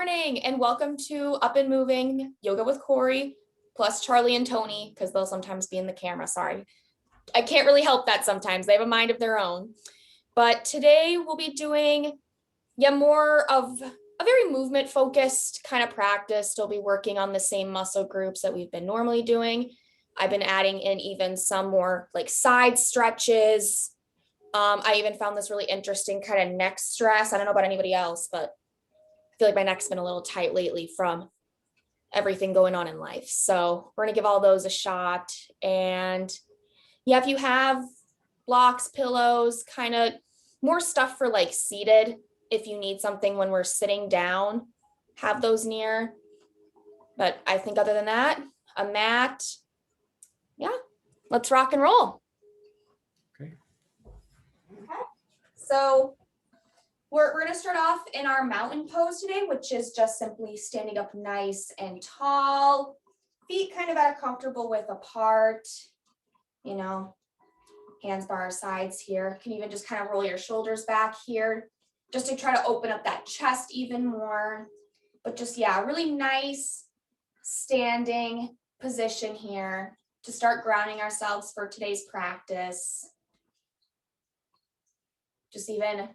morning and welcome to Up and Moving Yoga with Corey, plus Charlie and Tony, because they'll sometimes be in the camera. Sorry. I can't really help that sometimes. They have a mind of their own. But today we'll be doing more of a very movement focused kind of practice. Still be working on the same muscle groups that we've been normally doing. I've been adding in even some more like side stretches. I even found this really interesting kind of neck stress. I don't know about anybody else, but I feel like my neck's been a little tight lately from everything going on in life. So we're going to give all those a shot. And yeah, if you have blocks, pillows, kind of more stuff for like seated, if you need something when we're sitting down, have those near. But I think other than that, a mat. Yeah, let's rock and roll. Okay. So we're going to start off in our mountain pose today, which is just simply standing up nice and tall, feet kind of at a comfortable width apart, hands by our sides here. You can even just kind of roll your shoulders back here just to try to open up that chest even more. But just, really nice standing position here to start grounding ourselves for today's practice. Just even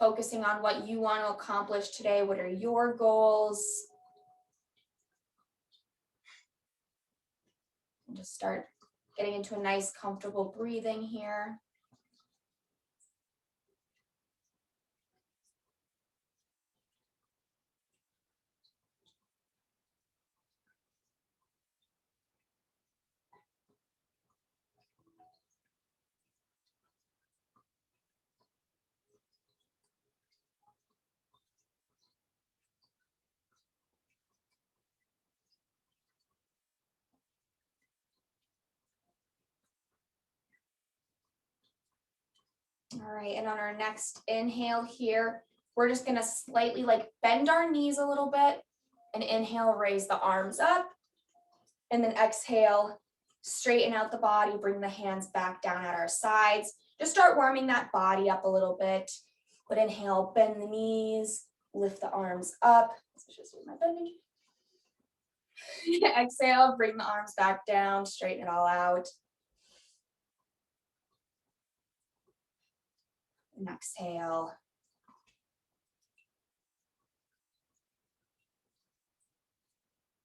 focusing on what you want to accomplish today. What are your goals? And just start getting into a nice, comfortable breathing here. All right, and on our next inhale here, we're just gonna slightly bend our knees a little bit and inhale, raise the arms up, and then exhale, straighten out the body, bring the hands back down at our sides. Just start warming that body up a little bit. But inhale, bend the knees, lift the arms up. Let's just move my bending. Exhale, bring the arms back down, straighten it all out. And exhale.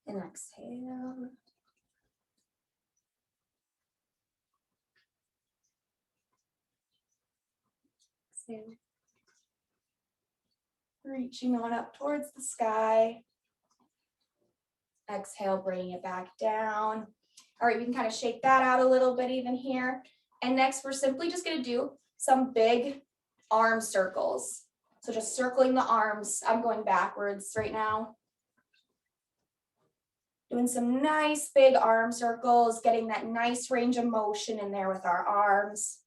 And exhale. Exhale. Reaching on up towards the sky. Exhale, bringing it back down. All right, we can kind of shake that out a little bit even here. And next, we're simply just going to do some big arm circles. So just circling the arms. I'm going backwards right now. Doing some nice big arm circles, getting that nice range of motion in there with our arms.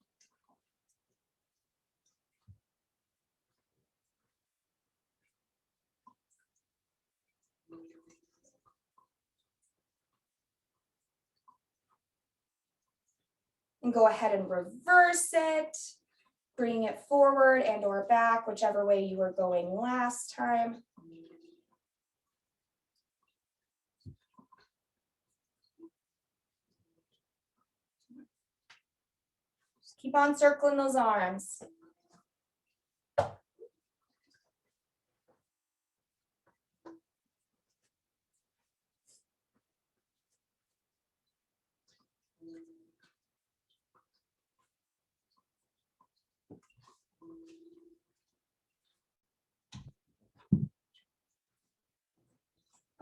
And go ahead and reverse it, bring it forward and or back, whichever way you were going last time. Just keep on circling those arms.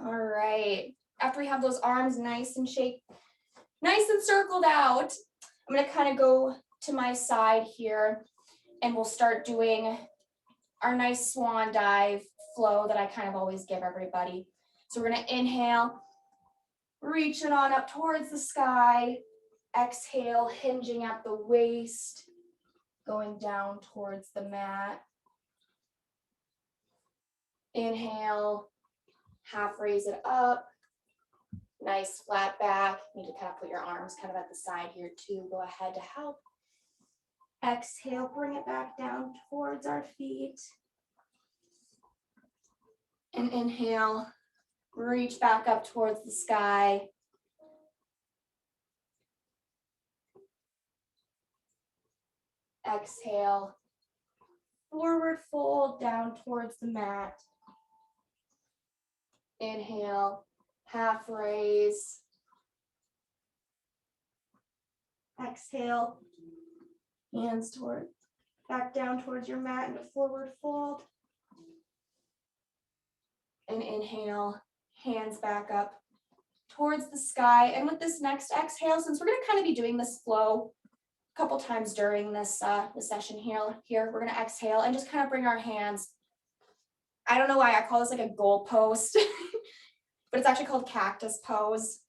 All right, after we have those arms nice and circled out, I'm gonna kind of go to my side here and we'll start doing our nice swan dive flow that I kind of always give everybody. So we're gonna inhale, reaching on up towards the sky, exhale, hinging at the waist, going down towards the mat. Inhale, half raise it up, nice flat back. You need to kind of put your arms kind of at the side here too. Go ahead to help. Exhale, bring it back down towards our feet. And inhale, reach back up towards the sky. Exhale, forward fold down towards the mat. Inhale, half raise. Exhale, hands back down towards your mat into forward fold. And inhale, hands back up towards the sky. And with this next exhale, since we're going to kind of be doing this flow a couple times during this session here, we're going to exhale and just kind of bring our hands. I don't know why I call this like a goal post, but it's actually called cactus pose.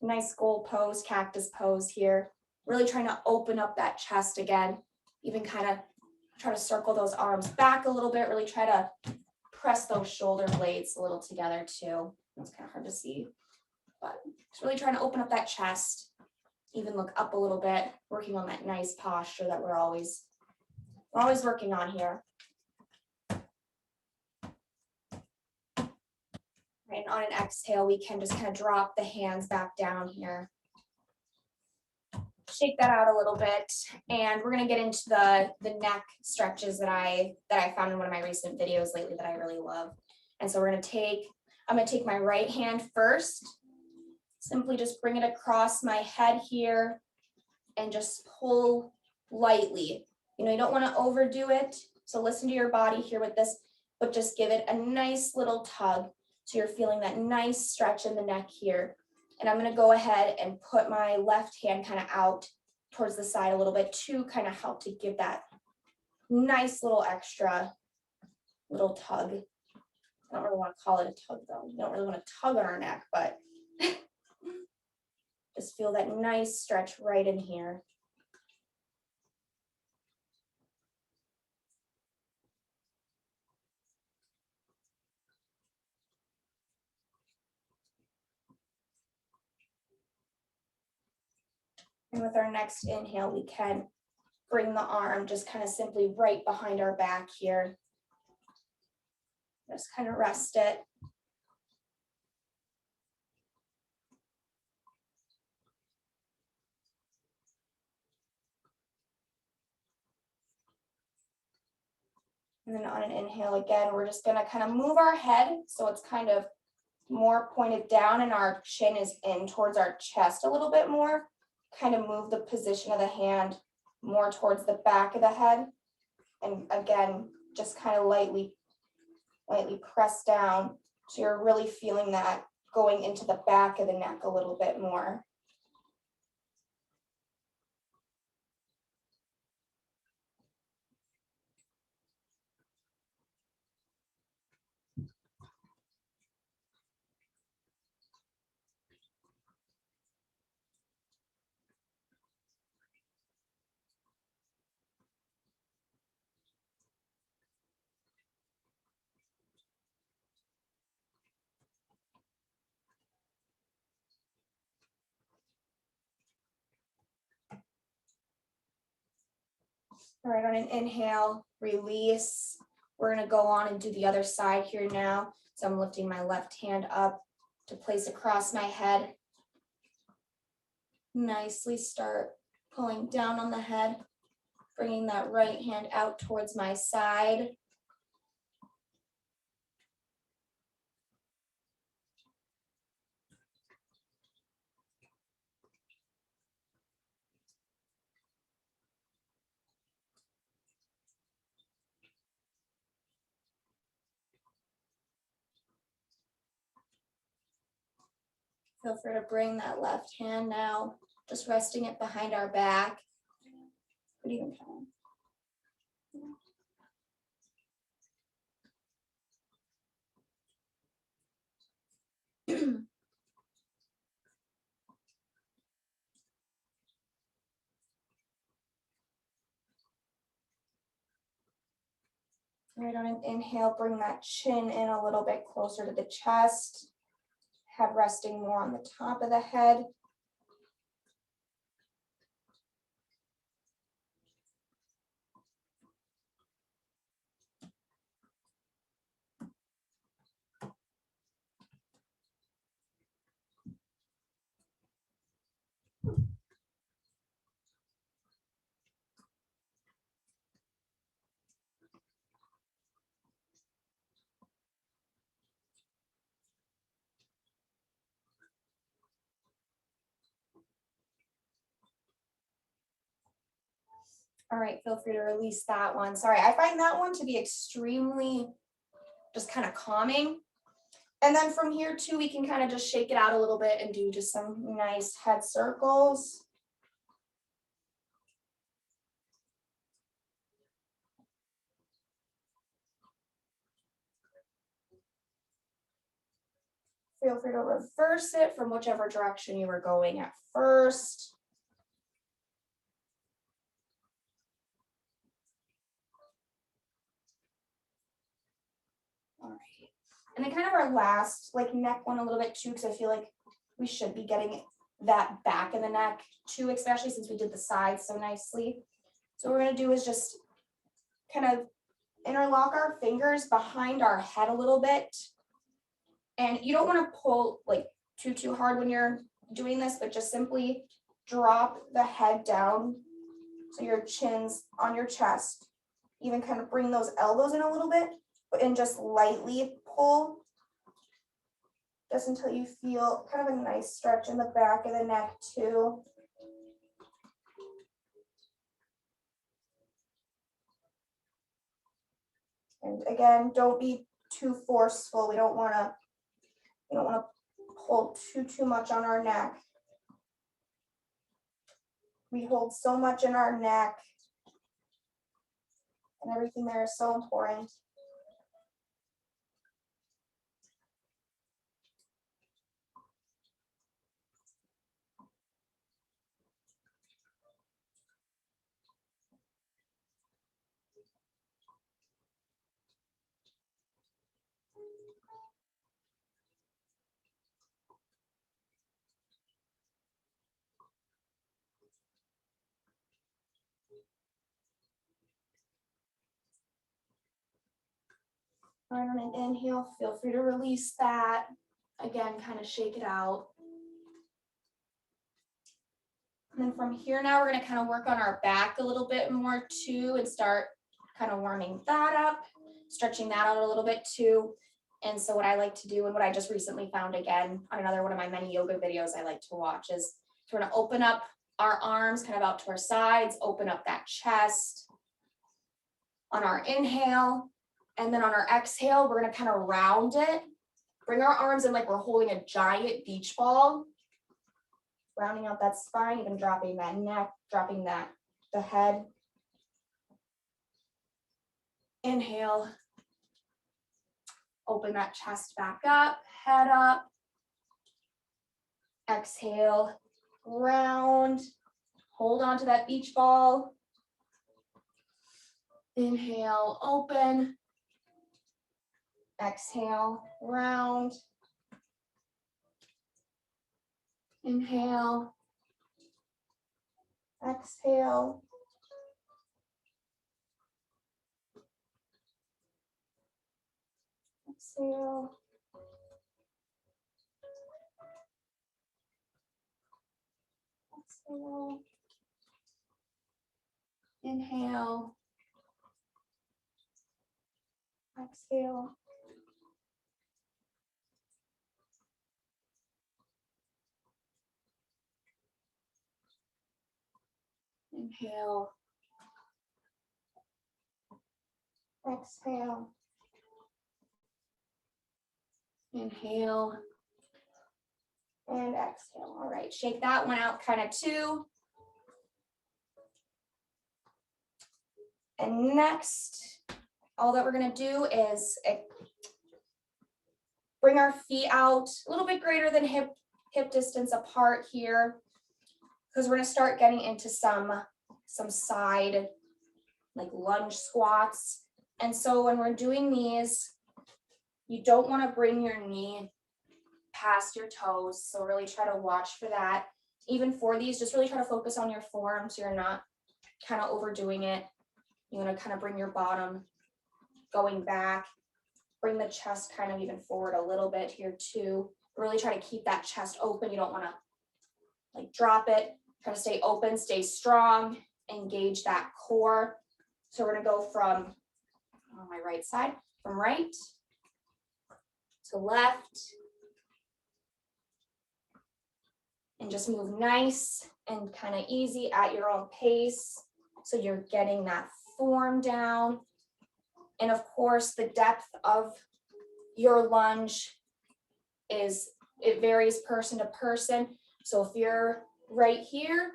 Nice goal pose, cactus pose here. Really trying to open up that chest again. Even kind of try to circle those arms back a little bit. Really try to press those shoulder blades a little together too. It's kind of hard to see, but just really trying to open up that chest. Even look up a little bit, working on that nice posture that we're always working on here. Right, and on an exhale, we can just kind of drop the hands back down here. Shake that out a little bit, and we're going to get into the neck stretches that I found in one of my recent videos lately that I really love. And so I'm going to take my right hand first, simply just bring it across my head here and just pull lightly. You don't want to overdo it, so listen to your body here with this, but just give it a nice little tug so you're feeling that nice stretch in the neck here. And I'm going to go ahead and put my left hand kind of out towards the side a little bit to kind of help to give that nice little extra little tug. I don't really want to call it a tug though. You don't really want to tug on our neck, but just feel that nice stretch right in here. And with our next inhale, we can bring the arm just kind of simply right behind our back here. Just kind of rest it. And then on an inhale again, we're just going to kind of move our head so it's kind of more pointed down and our chin is in towards our chest a little bit more. Kind of move the position of the hand more towards the back of the head. And again, just kind of lightly press down so you're really feeling that going into the back of the neck a little bit more. All right, on an inhale, release. We're going to go on and do the other side here now. So I'm lifting my left hand up to place across my head. Nicely start pulling down on the head, bringing that right hand out towards my side. Feel free to bring that left hand now, just resting it behind our back. But even kind of. All right, on an inhale, bring that chin in a little bit closer to the chest. Head resting more on the top of the head. All right, feel free to release that one. Sorry, I find that one to be extremely just kind of calming. And then from here too, we can kind of just shake it out a little bit and do just some nice head circles. Feel free to reverse it from whichever direction you were going at first. All right. And then kind of our last like neck one a little bit too, because I feel like we should be getting that back of the neck too, especially since we did the sides so nicely. So what we're going to do is just kind of interlock our fingers behind our head a little bit. And you don't want to pull like too hard when you're doing this, but just simply drop the head down so your chin's on your chest. Even kind of bring those elbows in a little bit and just lightly pull just until you feel kind of a nice stretch in the back of the neck too. And again, don't be too forceful. We don't want to hold too much on our neck. We hold so much in our neck, and everything there is so important. All right, on an inhale, feel free to release that. Again, kind of shake it out. And then from here now, we're going to kind of work on our back a little bit more too and start kind of warming that up, stretching that out a little bit too. And so what I like to do and what I just recently found again on another one of my many yoga videos I like to watch is we're going to open up our arms kind of out to our sides, open up that chest on our inhale. And then on our exhale, we're going to kind of round it, bring our arms in like we're holding a giant beach ball. Rounding out that spine, even dropping that neck, dropping the head. Inhale. Open that chest back up, head up. Exhale, round. Hold on to that beach ball. Inhale, open. Exhale, round. Inhale. Exhale. Exhale. Exhale. Inhale. Exhale. Inhale. Exhale. Inhale. And exhale. All right, shake that one out kind of too. And next, all that we're going to do is bring our feet out a little bit greater than hip distance apart here, because we're going to start getting into some side like lunge squats. And so when we're doing these, you don't want to bring your knee past your toes. So really try to watch for that. Even for these, just really try to focus on your form so you're not kind of overdoing it. You want to kind of bring your bottom going back, bring the chest kind of even forward a little bit here too. Really try to keep that chest open. You don't want to like drop it. Try to stay open, stay strong, engage that core. So we're going to go from on my right side, from right to left, and just move nice and kind of easy at your own pace. So you're getting that form down. And of course, the depth of your lunge it varies person to person. So if you're right here,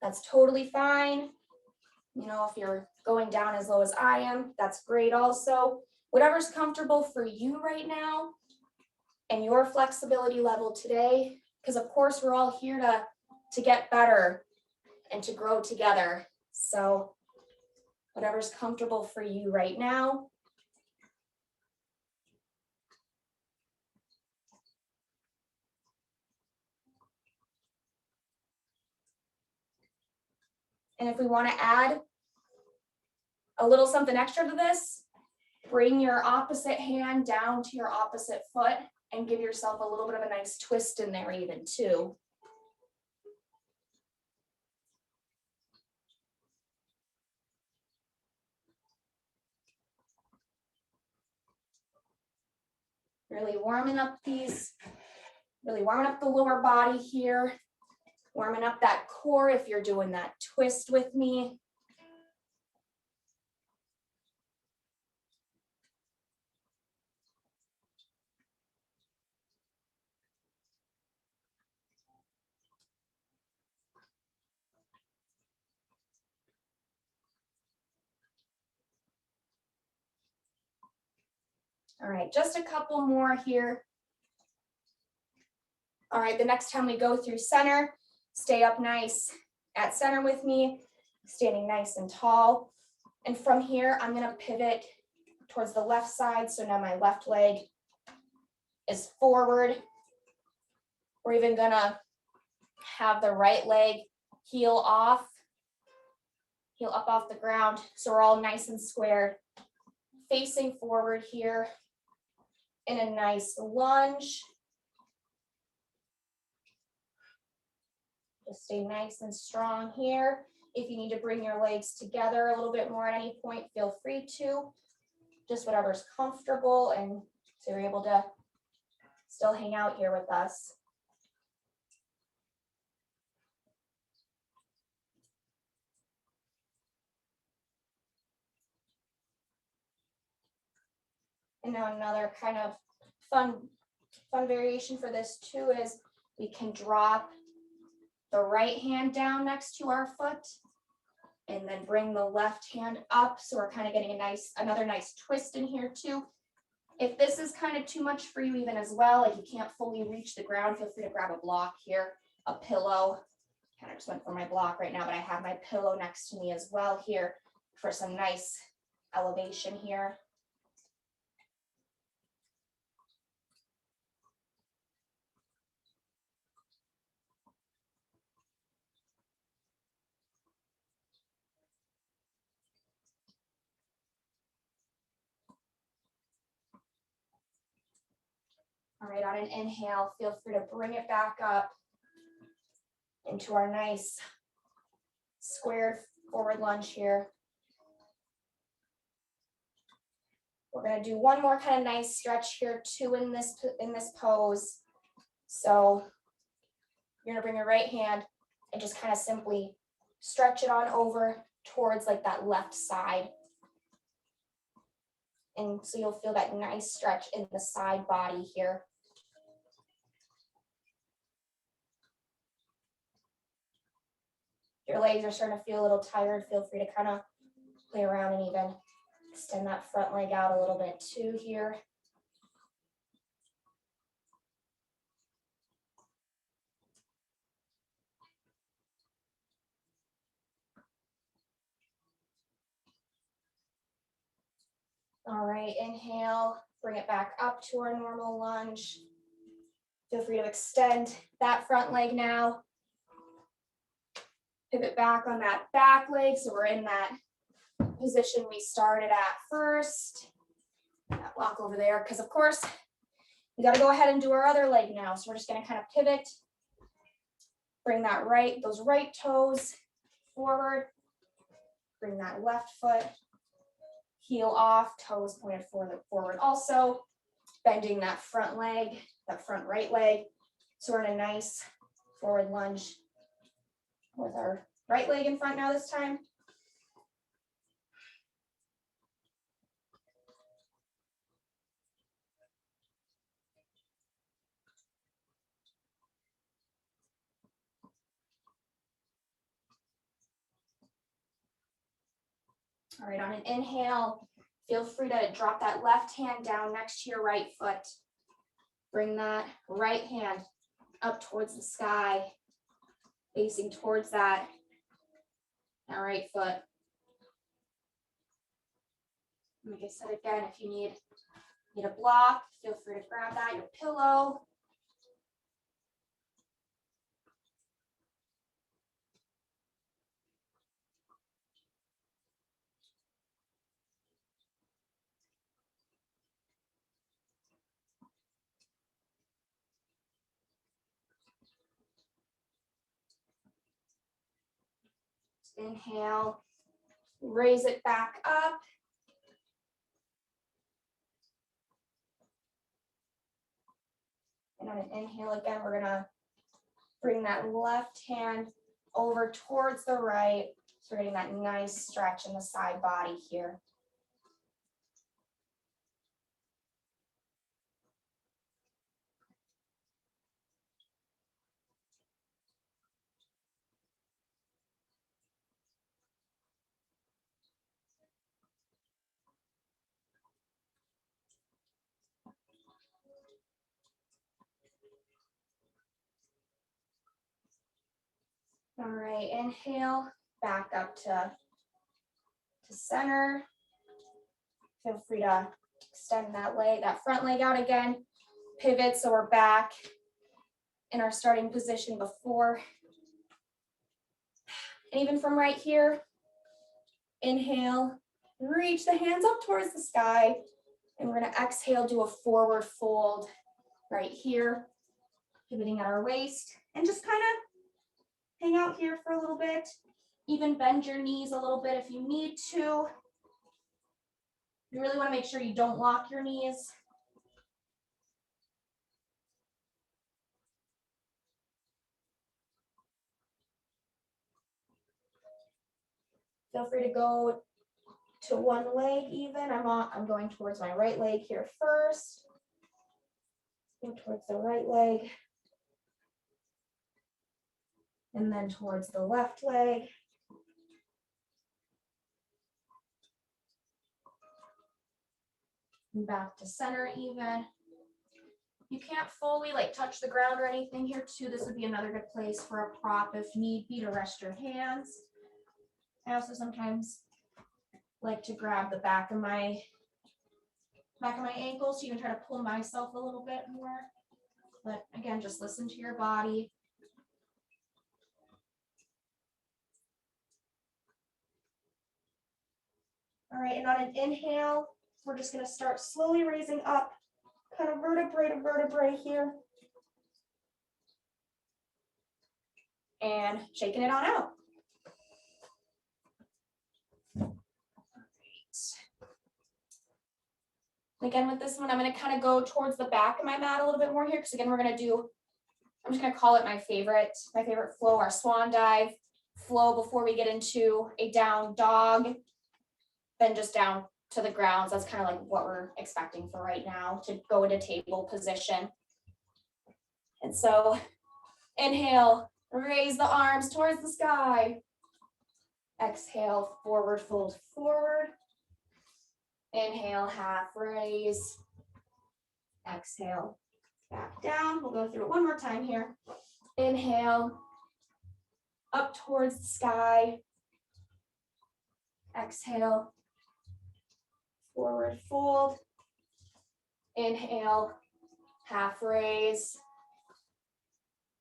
that's totally fine. You know, if you're going down as low as I am, that's great also. Whatever's comfortable for you right now and your flexibility level today, because of course we're all here to get better and to grow together. So whatever's comfortable for you right now. And if we want to add a little something extra to this, bring your opposite hand down to your opposite foot and give yourself a little bit of a nice twist in there even too. Really warming up the lower body here, warming up that core if you're doing that twist with me. All right, just a couple more here. All right, the next time we go through center, stay up nice at center with me, standing nice and tall. And from here, I'm gonna pivot towards the left side. So now my left leg is forward. We're even gonna have the right leg heel up off the ground. So we're all nice and squared, facing forward here in a nice lunge. Just stay nice and strong here. If you need to bring your legs together a little bit more at any point, feel free to. Just whatever's comfortable, and so you're able to still hang out here with us. And now another kind of fun variation for this too is we can drop the right hand down next to our foot and then bring the left hand up. So we're kind of getting another nice twist in here too. If this is kind of too much for you even as well, like you can't fully reach the ground, feel free to grab a block here, a pillow. Kind of just went for my block right now, but I have my pillow next to me as well here for some nice elevation here. All right, on an inhale, feel free to bring it back up into our nice squared forward lunge here. We're going to do one more kind of nice stretch here too in this pose. So you're going to bring your right hand and just kind of simply stretch it on over towards like that left side. And so you'll feel that nice stretch in the side body here. Your legs are starting to feel a little tired, feel free to kind of play around and even extend that front leg out a little bit too here. All right, inhale, bring it back up to our normal lunge. Feel free to extend that front leg now. Pivot back on that back leg, so we're in that position we started at first. That block over there, because of course, we got to go ahead and do our other leg now. So we're just going to kind of pivot, bring those right toes forward, bring that left foot, heel off, toes pointed forward also, bending that front leg, that front right leg. So we're in a nice forward lunge with our right leg in front now this time. All right, on an inhale, feel free to drop that left hand down next to your right foot. Bring that right hand up towards the sky, facing towards that right foot. Like I said again, if you need a block, feel free to grab that, your pillow. Inhale, raise it back up. And on an inhale again, we're gonna bring that left hand over towards the right. So we're getting that nice stretch in the side body here. All right, inhale, back up to center. Feel free to extend that leg, that front leg out again. Pivot so we're back in our starting position before. And even from right here, inhale, reach the hands up towards the sky. And we're gonna exhale, do a forward fold right here, pivoting at our waist, and just kind of hang out here for a little bit. Even bend your knees a little bit if you need to. You really want to make sure you don't lock your knees. Feel free to go to one leg even. I'm going towards my right leg here first. Go towards the right leg. And then towards the left leg. And back to center even. You can't fully touch the ground or anything here too. This would be another good place for a prop if need be to rest your hands. I also sometimes like to grab the back of my ankles, so you can try to pull myself a little bit more. But again, just listen to your body. All right, and on an inhale, we're just gonna start slowly raising up, kind of vertebrae to vertebrae here. And shaking it on out. Again, with this one, I'm going to kind of go towards the back of my mat a little bit more here, because again, we're going to do, I'm just going to call it my favorite flow, our swan dive flow before we get into a down dog, then just down to the ground. So that's kind of like what we're expecting for right now, to go into table position. And so inhale, raise the arms towards the sky. Exhale, forward fold forward. Inhale, half raise. Exhale, back down. We'll go through it one more time here. Inhale, up towards the sky. Exhale, forward fold. Inhale, half raise.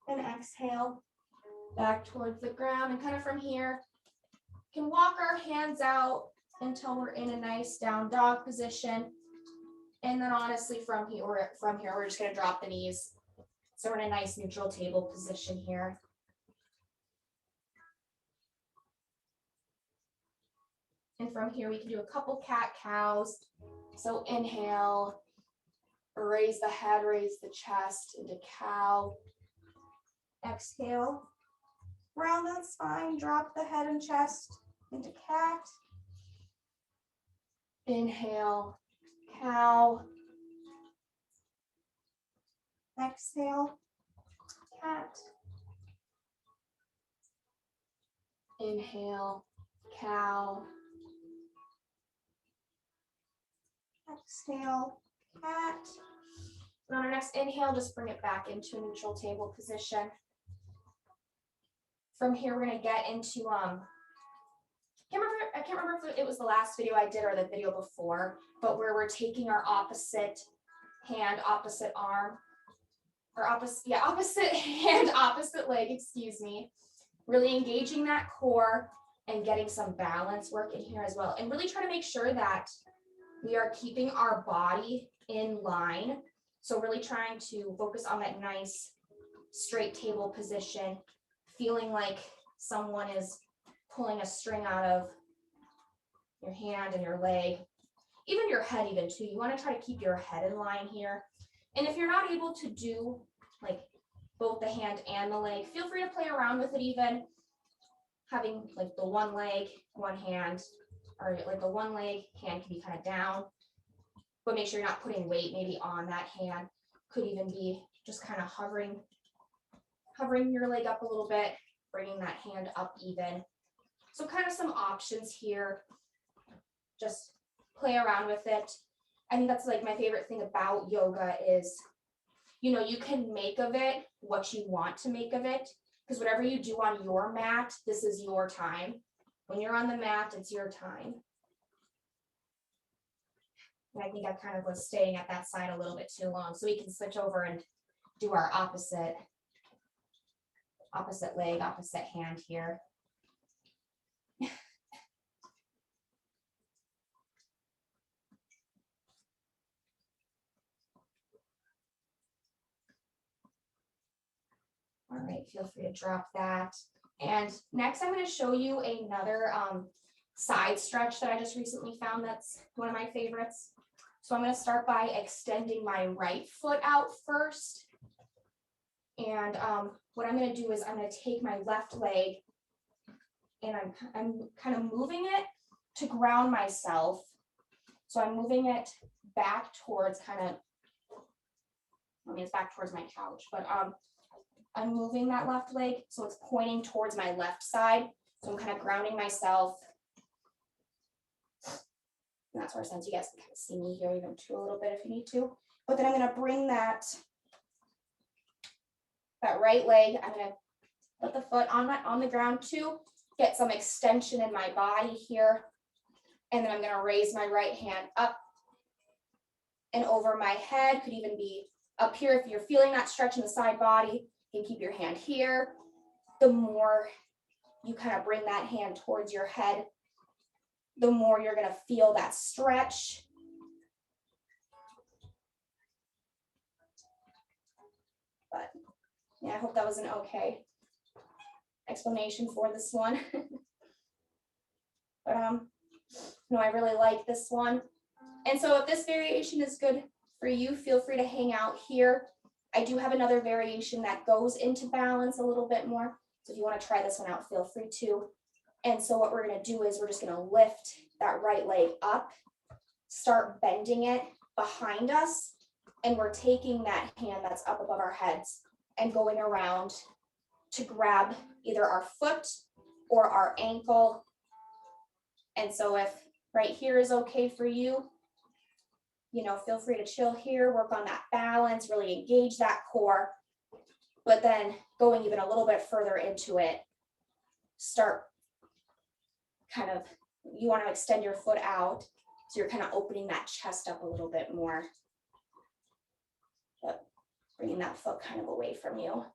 And exhale, back towards the ground. And kind of from here, we can walk our hands out until we're in a nice down dog position. And then honestly, from here, we're just gonna drop the knees. So we're in a nice neutral table position here. And from here, we can do a couple cat cows. So inhale, raise the head, raise the chest into cow. Exhale, round that spine, drop the head and chest into cat. Inhale, cow. Exhale, cat. Inhale, cow. Exhale, cat. And on our next inhale, just bring it back into a neutral table position. From here, we're gonna get into, I can't remember if it was the last video I did or the video before, but where we're taking our opposite hand, opposite arm, or opposite hand, opposite leg, excuse me. Really engaging that core and getting some balance work in here as well. And really try to make sure that we are keeping our body in line. So really trying to focus on that nice straight table position, feeling like someone is pulling a string out of your hand and your leg, even your head even too. You want to try to keep your head in line here. And if you're not able to do like both the hand and the leg, feel free to play around with it, even having like the one leg, one hand, or like the one leg hand can be kind of down, but make sure you're not putting weight maybe on that hand. Could even be just kind of hovering your leg up a little bit, bringing that hand up even. So kind of some options here. Just play around with it. I think that's like my favorite thing about yoga is, you know, you can make of it what you want to make of it, because whatever you do on your mat, this is your time. When you're on the mat, it's your time. And I think I kind of was staying at that side a little bit too long, so we can switch over and do our opposite leg, opposite hand here. All right, feel free to drop that. And next I'm going to show you another side stretch that I just recently found that's one of my favorites. So I'm going to start by extending my right foot out first. And what I'm going to do is I'm going to take my left leg and I'm kind of moving it to ground myself. So I'm moving it back towards it's back towards my couch, but I'm moving that left leg so it's pointing towards my left side. So I'm kind of grounding myself. And that's where, since you guys can kind of see me here even too a little bit if you need to. But then I'm going to bring that right leg, I'm going to put the foot on the ground too, get some extension in my body here. And then I'm going to raise my right hand up and over my head. Could even be up here if you're feeling that stretch in the side body. You can keep your hand here. The more you kind of bring that hand towards your head, the more you're going to feel that stretch. But yeah, I hope that was an okay explanation for this one. But no, I really like this one. And so if this variation is good for you, feel free to hang out here. I do have another variation that goes into balance a little bit more. So if you want to try this one out, feel free to. And so what we're going to do is we're just going to lift that right leg up, start bending it behind us, and we're taking that hand that's up above our heads and going around to grab either our foot or our ankle. And so if right here is okay for you, you know, feel free to chill here, work on that balance, really engage that core. But then going even a little bit further into it, start kind of, you want to extend your foot out. So you're kind of opening that chest up a little bit more, but bringing that foot kind of away from you.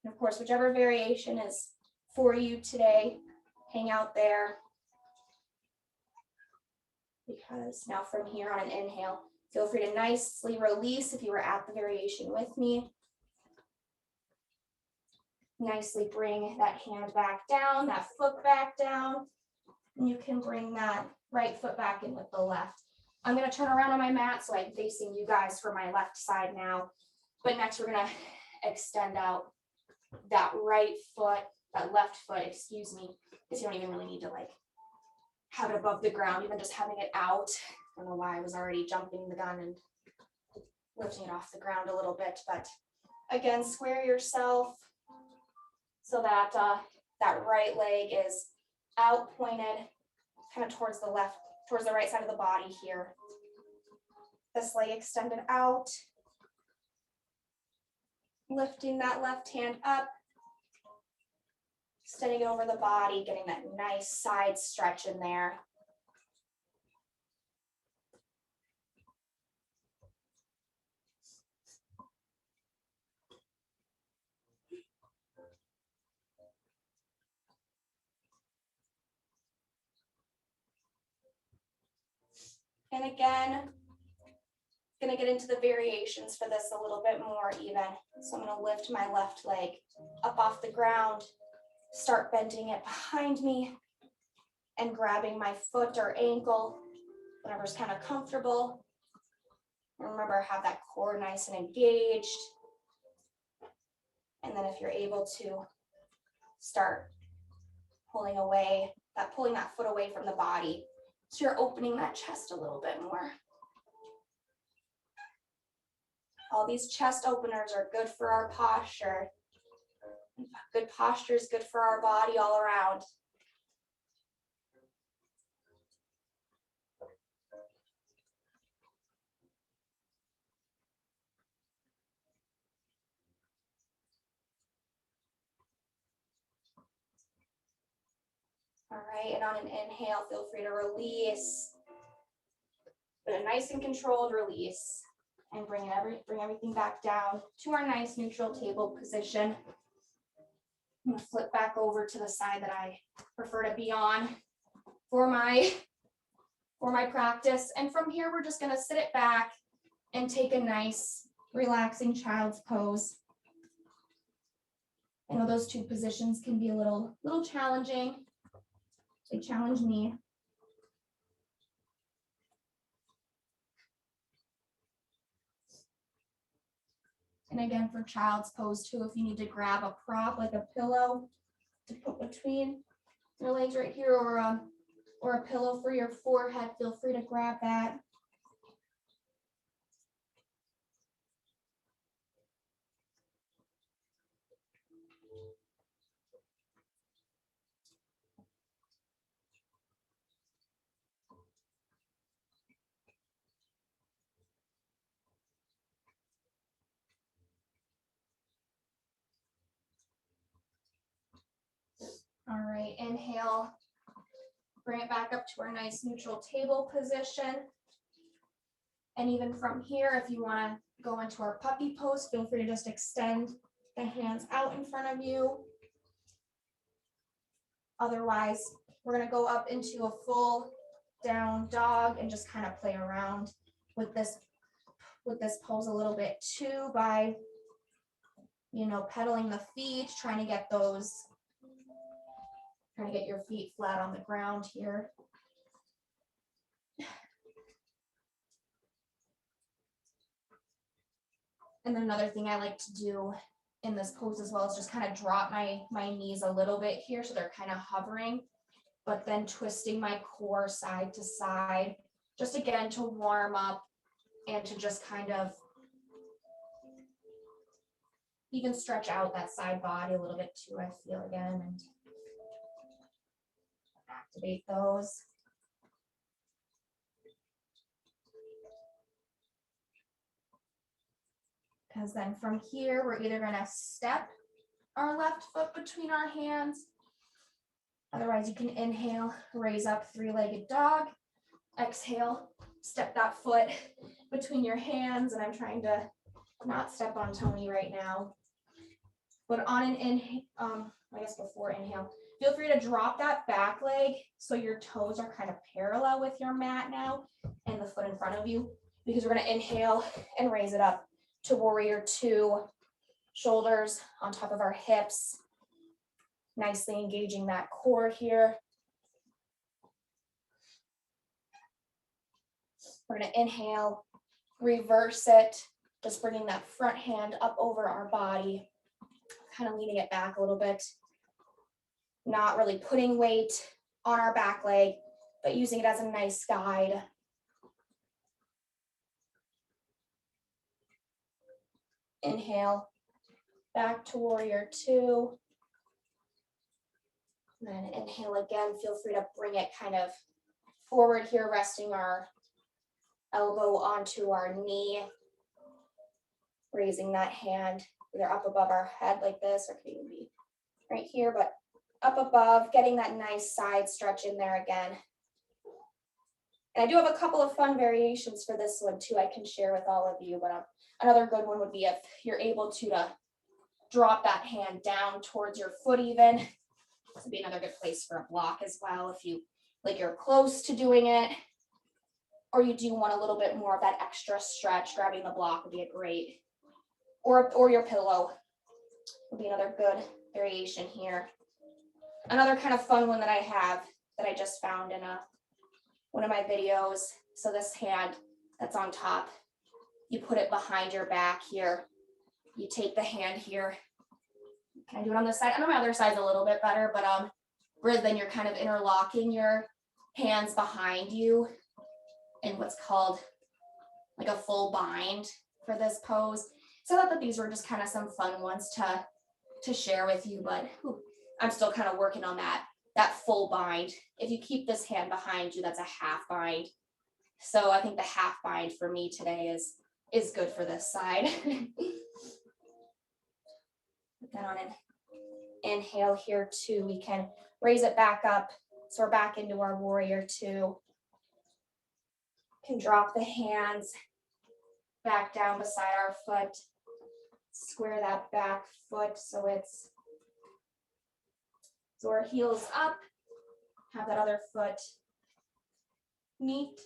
And of course, whichever variation is for you today, hang out there. Because now from here on an inhale, feel free to nicely release if you were at the variation with me. Nicely bring that hand back down, that foot back down. And you can bring that right foot back in with the left. I'm going to turn around on my mat so I'm facing you guys for my left side now. But next we're going to extend out that right foot, that left foot, excuse me, because you don't even really need to like have it above the ground, even just having it out. I don't know why I was already jumping the gun and lifting it off the ground a little bit, but again, square yourself so that That right leg is out, pointed, kind of towards the right side of the body here. This leg extended out. Lifting that left hand up. Extending over the body, getting that nice side stretch in there. And again, gonna get into the variations for this a little bit more even. So I'm gonna lift my left leg up off the ground, start bending it behind me and grabbing my foot or ankle, whatever's kind of comfortable. Remember, have that core nice and engaged. And then if you're able to start pulling that foot away from the body. So you're opening that chest a little bit more. All these chest openers are good for our posture. Good posture is good for our body all around. All right, and on an inhale, feel free to release. But a nice and controlled release. And bring everything back down to our nice neutral table position. I'm gonna flip back over to the side that I prefer to be on for my practice. And from here, we're just gonna sit it back and take a nice, relaxing child's pose. I know those two positions can be a little challenging. They challenge me. And again, for child's pose too, if you need to grab a prop like a pillow to put between your legs right here, or a pillow for your forehead, feel free to grab that. All right, inhale, bring it back up to our nice neutral table position. And even from here, if you want to go into our puppy pose, feel free to just extend the hands out in front of you. Otherwise, we're going to go up into a full down dog and just kind of play around with this pose a little bit too by, pedaling the feet, trying to get your feet flat on the ground here. And then another thing I like to do in this pose as well is just kind of drop my knees a little bit here so they're kind of hovering, but then twisting my core side to side, just again to warm up and to just kind of even stretch out that side body a little bit too, I feel, again, and activate those. Because then from here, we're either going to step our left foot between our hands. Otherwise, you can inhale, raise up three-legged dog. Exhale, step that foot between your hands. And I'm trying to not step on Tony right now. But on an inhale, I guess before inhale, feel free to drop that back leg so your toes are kind of parallel with your mat now and the foot in front of you, because we're going to inhale and raise it up to warrior two, shoulders on top of our hips, nicely engaging that core here. We're going to inhale, reverse it, just bringing that front hand up over our body, kind of leaning it back a little bit, not really putting weight on our back leg, but using it as a nice guide. Inhale, back to warrior two. And then inhale again, feel free to bring it kind of forward here, resting our elbow onto our knee, raising that hand either up above our head like this, or it could even be right here, but up above, getting that nice side stretch in there again. And I do have a couple of fun variations for this one too I can share with all of you, but another good one would be if you're able to drop that hand down towards your foot even. This would be another good place for a block as well if you like you're close to doing it, or you do want a little bit more of that extra stretch. Grabbing the block would be a great, or your pillow would be another good variation here. Another kind of fun one that I have that I just found in one of my videos. So this hand that's on top, you put it behind your back here. You take the hand here. Can I do it on this side? I know my other side's a little bit better, but where then you're kind of interlocking your hands behind you in what's called like a full bind for this pose. So I thought that these were just kind of some fun ones to share with you, but I'm still kind of working on that full bind. If you keep this hand behind you, that's a half bind. So I think the half bind for me today is good for this side. Then on an inhale here too, we can raise it back up. So we're back into our warrior two. Can drop the hands back down beside our foot. Square that back foot so our heels up. Have that other foot meet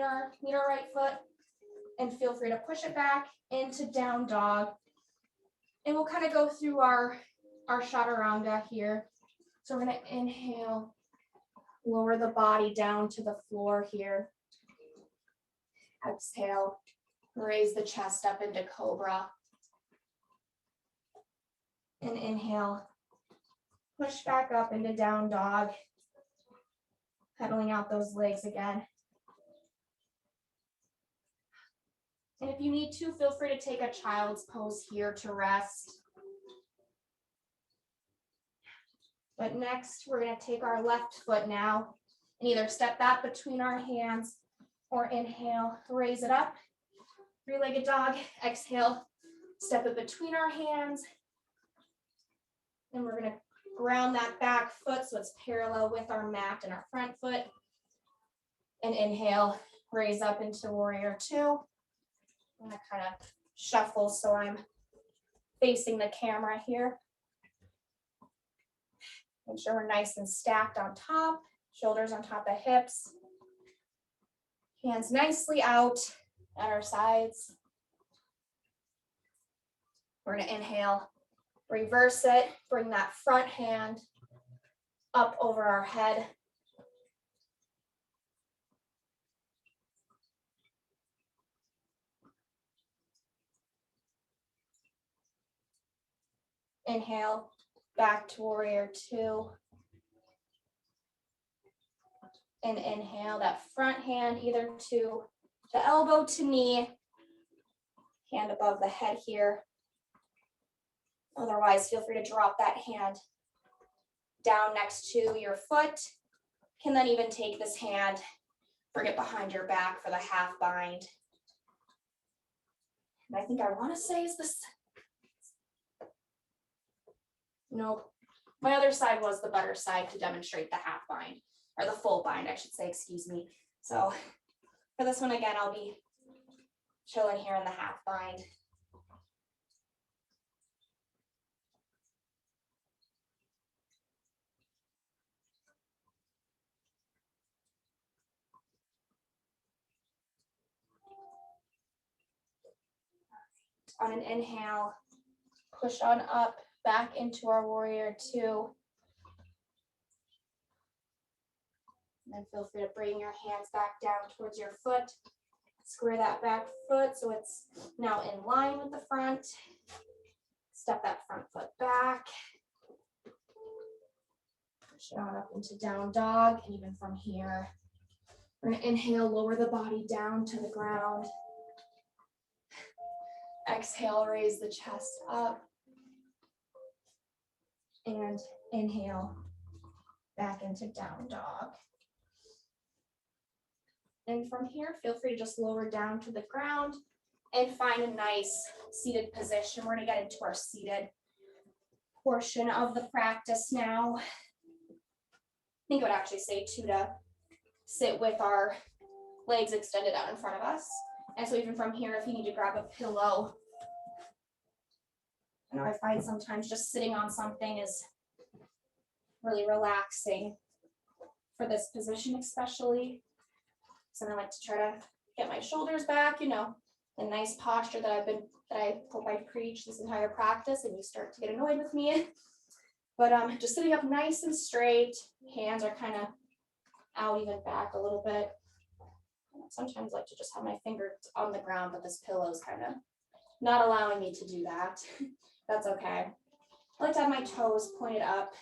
our right foot, and feel free to push it back into down dog. And we'll kind of go through our chaturanga here. So we're going to inhale, lower the body down to the floor here. Exhale, raise the chest up into cobra. And inhale, push back up into down dog. Pedaling out those legs again. And if you need to, feel free to take a child's pose here to rest. But next, we're going to take our left foot now and either step that between our hands or inhale, raise it up. Three-legged dog. Exhale, step it between our hands. And we're going to ground that back foot so it's parallel with our mat and our front foot. And inhale, raise up into warrior two. I'm going to kind of shuffle so I'm facing the camera here. Make sure we're nice and stacked on top, shoulders on top of hips. Hands nicely out at our sides. We're going to inhale, reverse it, bring that front hand up over our head. Inhale, back to warrior two. And inhale, that front hand either to the elbow to knee, hand above the head here. Otherwise, feel free to drop that hand down next to your foot. Can then even take this hand, bring it behind your back for the half bind. And I think I want to say is this. Nope. My other side was the better side to demonstrate the half bind, or the full bind, I should say, excuse me. So for this one, again, I'll be chilling here in the half bind. On an inhale, push on up, back into our warrior two. And then feel free to bring your hands back down towards your foot. Square that back foot so it's now in line with the front. Step that front foot back. Push it on up into down dog. And even from here, we're going to inhale, lower the body down to the ground. Exhale, raise the chest up. And inhale, back into down dog. And from here, feel free to just lower down to the ground and find a nice seated position. We're gonna get into our seated portion of the practice now. I think I would actually say too to sit with our legs extended out in front of us. And so even from here, if you need to grab a pillow, I know I find sometimes just sitting on something is really relaxing for this position especially. So I like to try to get my shoulders back, you know, the nice posture that I hope I preach this entire practice, and you start to get annoyed with me. But just sitting up nice and straight, hands are kind of out even back a little bit. Sometimes I like to just have my fingers on the ground, but this pillow is kind of not allowing me to do that. That's okay. I like to have my toes pointed up.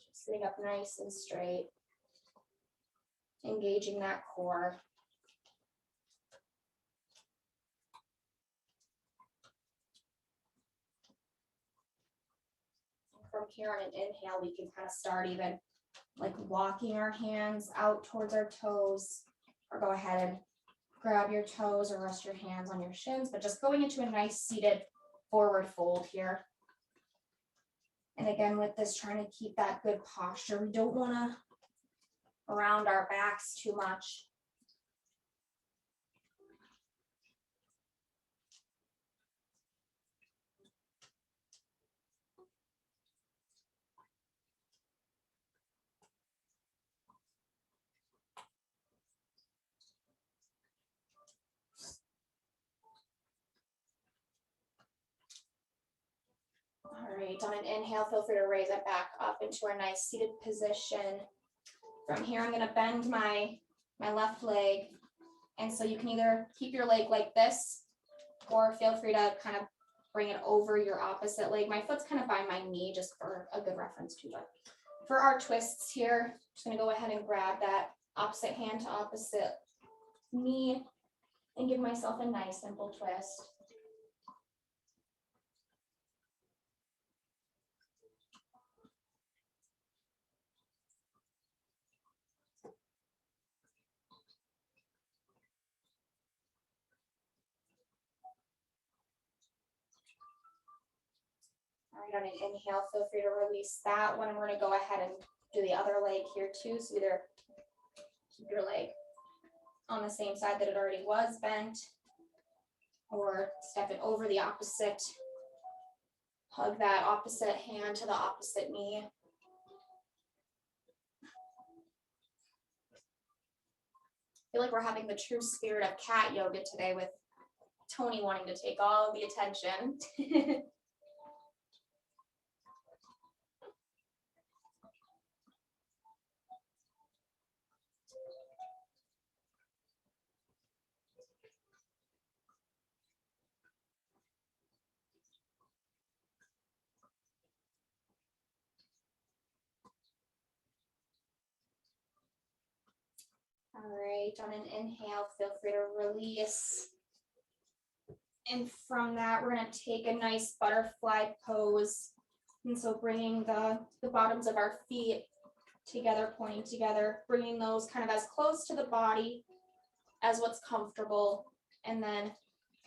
Just sitting up nice and straight. Engaging that core. From here on an inhale, we can kind of start even like walking our hands out towards our toes, or go ahead and grab your toes or rest your hands on your shins, but just going into a nice seated forward fold here. And again, with this, trying to keep that good posture. We don't want to round our backs too much. All right, on an inhale, feel free to raise it back up into our nice seated position. From here, I'm going to bend my left leg. And so you can either keep your leg like this, or feel free to kind of bring it over your opposite leg. My foot's kind of by my knee, just for a good reference too. But for our twists here, I'm just going to go ahead and grab that opposite hand to opposite knee and give myself a nice simple twist. All right, on an inhale, feel free to release that one. And we're going to go ahead and do the other leg here too. So either keep your leg on the same side that it already was bent, or step it over the opposite. Hug that opposite hand to the opposite knee. I feel like we're having the true spirit of cat yoga today, with Tony wanting to take all of the attention. All right, on an inhale, feel free to release. And from that, we're going to take a nice butterfly pose. And so bringing the bottoms of our feet together, pointing together, bringing those kind of as close to the body as what's comfortable. And then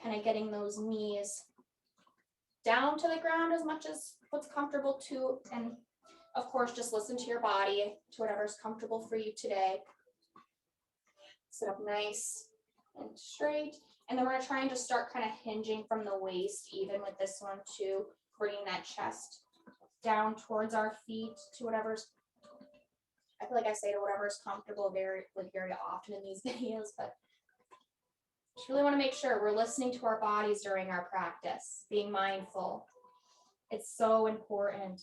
kind of getting those knees down to the ground as much as what's comfortable too. And of course, just listen to your body, to whatever's comfortable for you today. Sit up nice and straight. And then we're going to try and just start kind of hinging from the waist, even with this one too, bringing that chest down towards our feet to whatever's, I feel like I say to whatever's comfortable very often in these videos, but just really want to make sure we're listening to our bodies during our practice, being mindful. It's so important.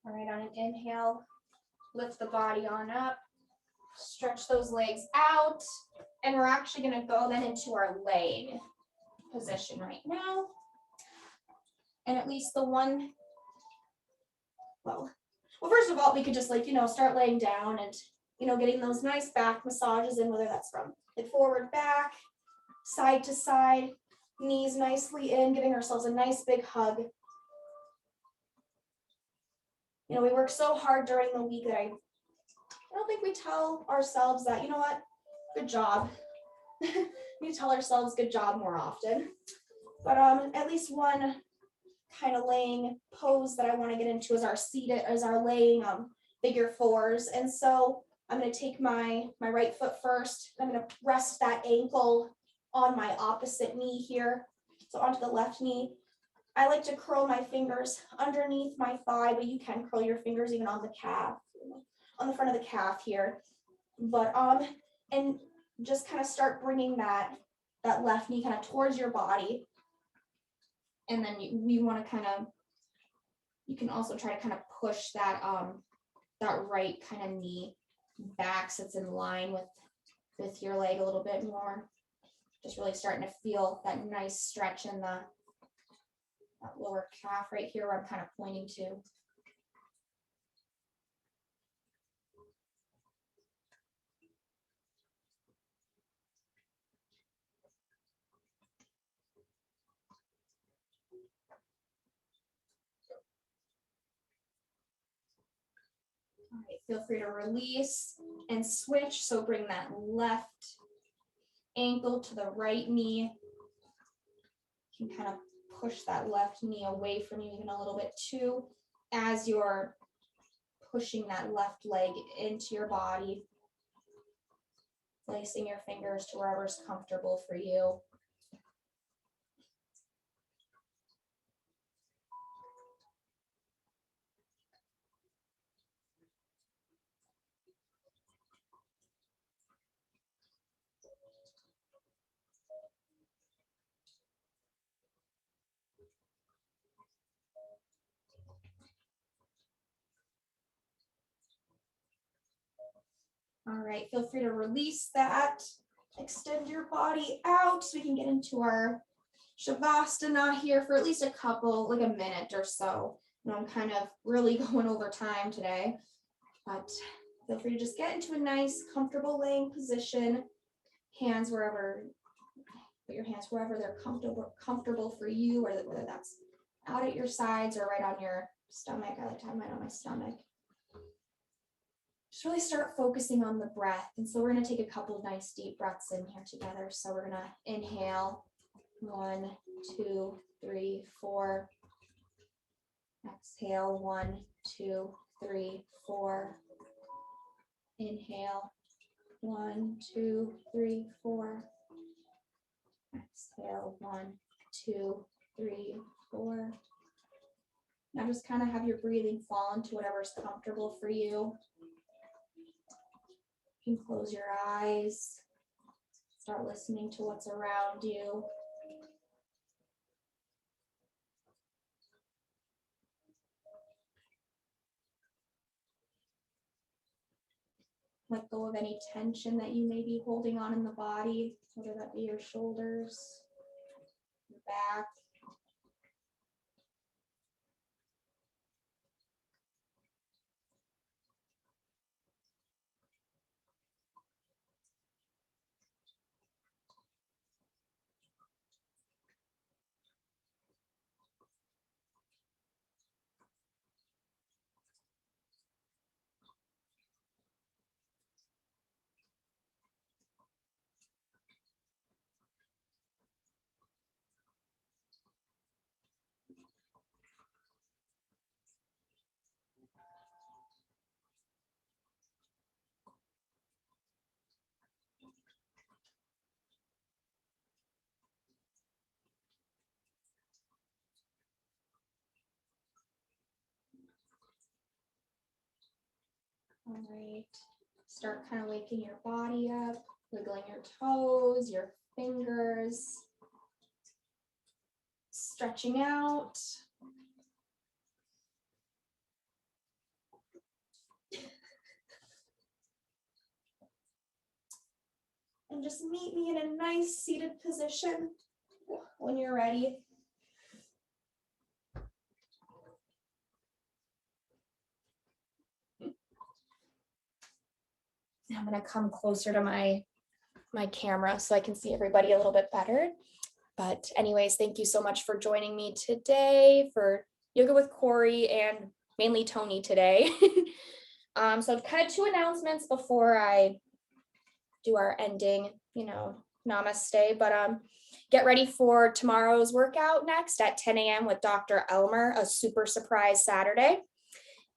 All right, on an inhale, lift the body on up, stretch those legs out, and we're actually going to go then into our leg. position right now. And at least the one, well, first of all, we could just like, start laying down and, getting those nice back massages in, whether that's from like forward back, side to side, knees nicely in, giving ourselves a nice big hug. We work so hard during the week that I don't think we tell ourselves that, good job. We tell ourselves good job more often. But at least one kind of laying pose that I want to get into is our laying figure fours. And so I'm going to take my right foot first. I'm going to rest that ankle on my opposite knee here. So onto the left knee. I like to curl my fingers underneath my thigh, but you can curl your fingers even on the calf, on the front of the calf here. But and just kind of start bringing that left knee kind of towards your body. And then we want to you can also try to kind of push that right kind of knee back so it's in line with your leg a little bit more. Just really starting to feel that nice stretch in that lower calf right here where I'm kind of pointing to. All right, feel free to release and switch. So bring that left ankle to the right knee. You can kind of push that left knee away from you even a little bit too as you're pushing that left leg into your body, placing your fingers to wherever's comfortable for you. All right, feel free to release that. Extend your body out so we can get into our Shavasana here for at least a couple, like a minute or so. I'm kind of really going over time today, but feel free to just get into a nice, comfortable laying position. Hands wherever, put your hands wherever they're comfortable for you, whether that's out at your sides or right on your stomach. I like to have mine on my stomach. Just really start focusing on the breath. And so we're going to take a couple of nice deep breaths in here together. So we're going to inhale, 1, 2, 3, 4. Exhale, 1, 2, 3, 4. Inhale, 1, 2, 3, 4. Exhale, 1, 2, 3, 4. Now just kind of have your breathing fall into whatever's comfortable for you. You can close your eyes, start listening to what's around you. Let go of any tension that you may be holding on in the body, whether that be your shoulders, your back. All right, start kind of waking your body up, wiggling your toes, your fingers, stretching out. And just meet me in a nice seated position. when you're ready. Now I'm going to come closer to my camera so I can see everybody a little bit better. But anyways, thank you so much for joining me today for Yoga with Corey and mainly Tony today. So kind of two announcements before I do our ending, namaste, but get ready for tomorrow's workout next at 10 a.m. with Dr. Elmer, a super surprise Saturday.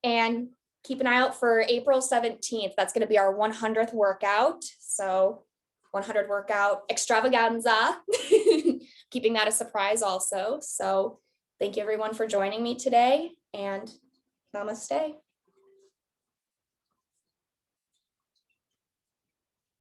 And keep an eye out for April 17th. That's going to be our 100th workout. So 100 workout extravaganza, keeping that a surprise also. So thank you everyone for joining me today, and namaste.